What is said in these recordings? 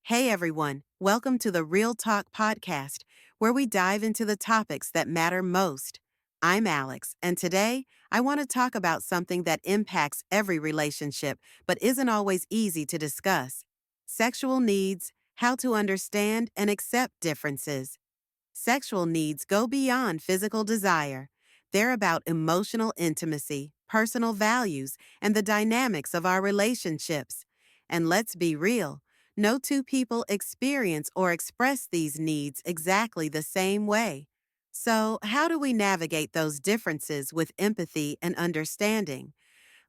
Hey everyone, welcome to the Real Talk podcast, where we dive into the topics that matter most. I'm Alex, and today I want to talk about something that impacts every relationship but isn't always easy to discuss: sexual needs, how to understand and accept differences. Sexual needs go beyond physical desire. They're about emotional intimacy, personal values, and the dynamics of our relationships. And let's be real, no two people experience or express these needs exactly the same way. So, how do we navigate those differences with empathy and understanding?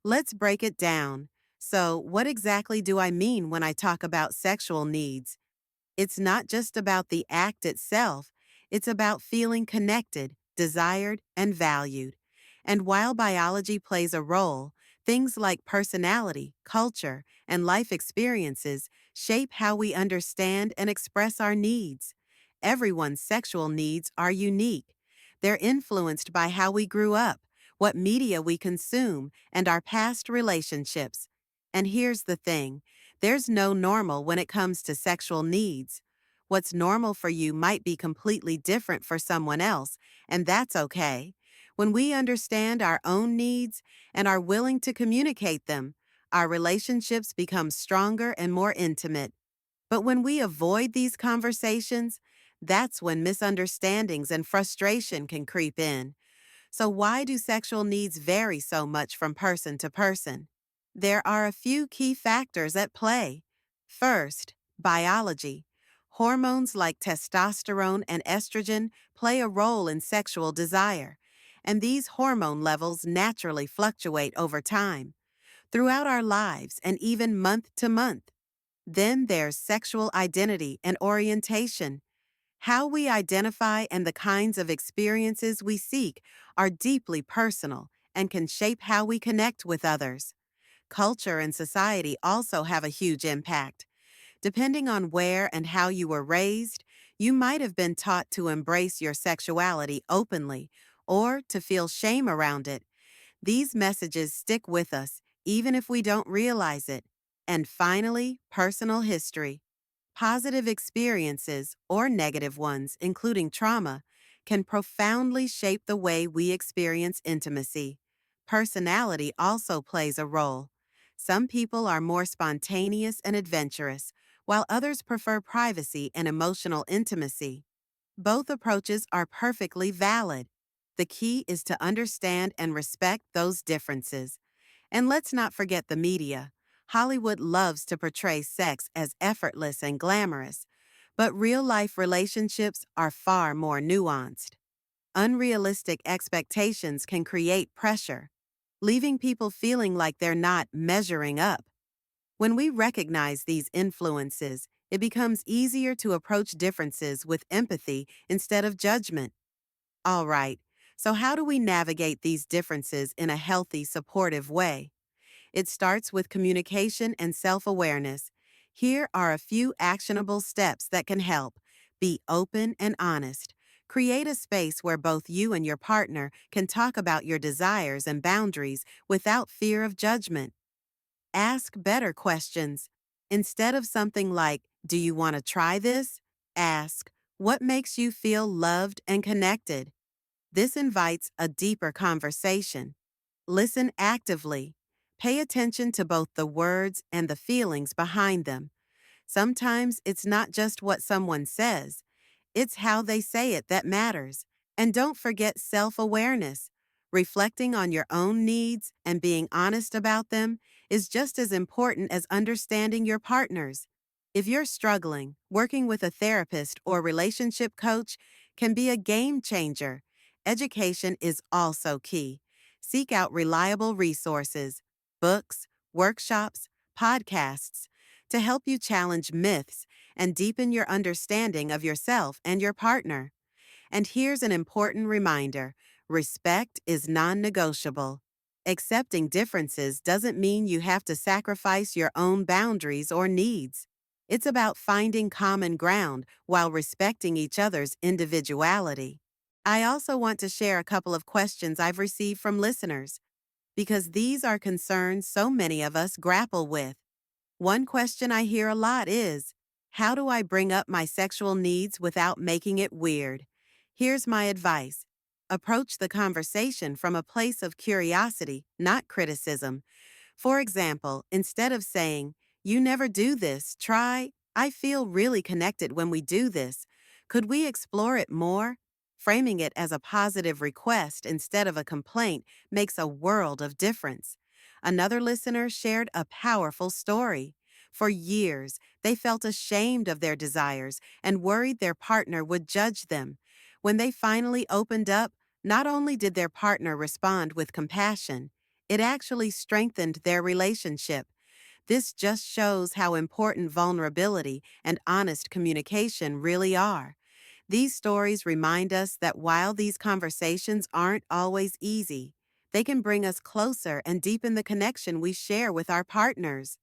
Let's break it down. So, what exactly do I mean when I talk about sexual needs? It's not just about the act itself, it's about feeling connected, desired, and valued. And while biology plays a role, things like personality, culture, and life experiences shape how we understand and express our needs. Everyone's sexual needs are unique. They're influenced by how we grew up, what media we consume, and our past relationships. And here's the thing: there's no normal when it comes to sexual needs. What's normal for you might be completely different for someone else, and that's okay. When we understand our own needs and are willing to communicate them, our relationships become stronger and more intimate. But when we avoid these conversations, that's when misunderstandings and frustration can creep in. So, why do sexual needs vary so much from person to person? There are a few key factors at play. First, biology. Hormones like testosterone and estrogen play a role in sexual desire, and these hormone levels naturally fluctuate over time, throughout our lives, and even month to month. Then there's sexual identity and orientation. How we identify and the kinds of experiences we seek are deeply personal and can shape how we connect with others. Culture and society also have a huge impact. Depending on where and how you were raised, you might have been taught to embrace your sexuality openly or to feel shame around it. These messages stick with us, even if we don't realize it. And finally, personal history. Positive experiences, or negative ones, including trauma, can profoundly shape the way we experience intimacy. Personality also plays a role. Some people are more spontaneous and adventurous, while others prefer privacy and emotional intimacy. Both approaches are perfectly valid. The key is to understand and respect those differences. And let's not forget the media. Hollywood loves to portray sex as effortless and glamorous, but real life relationships are far more nuanced. Unrealistic expectations can create pressure, leaving people feeling like they're not measuring up. When we recognize these influences, it becomes easier to approach differences with empathy instead of judgment. All right, so how do we navigate these differences in a healthy, supportive way? It starts with communication and self-awareness. Here are a few actionable steps that can help. Be open and honest. Create a space where both you and your partner can talk about your desires and boundaries without fear of judgment. Ask better questions. Instead of something like, "Do you want to try this?" ask, "What makes you feel loved and connected?" This invites a deeper conversation. Listen actively. Pay attention to both the words and the feelings behind them. Sometimes it's not just what someone says, it's how they say it that matters. And don't forget self-awareness. Reflecting on your own needs and being honest about them is just as important as understanding your partner's. If you're struggling, working with a therapist or relationship coach can be a game changer. Education is also key. Seek out reliable resources, books, workshops, podcasts to help you challenge myths and deepen your understanding of yourself and your partner. And here's an important reminder: respect is non negotiable. Accepting differences doesn't mean you have to sacrifice your own boundaries or needs. It's about finding common ground while respecting each other's individuality. I also want to share a couple of questions I've received from listeners, because these are concerns so many of us grapple with. One question I hear a lot is, How do I bring up my sexual needs without making it weird? Here's my advice. Approach the conversation from a place of curiosity, not criticism. For example, instead of saying, "You never do this, try, I feel really connected when we do this. Could we explore it more?" Framing it as a positive request instead of a complaint makes a world of difference. Another listener shared a powerful story. For years, they felt ashamed of their desires and worried their partner would judge them. When they finally opened up, not only did their partner respond with compassion, it actually strengthened their relationship. This just shows how important vulnerability and honest communication really are. These stories remind us that while these conversations aren't always easy, they can bring us closer and deepen the connection we share with our partners.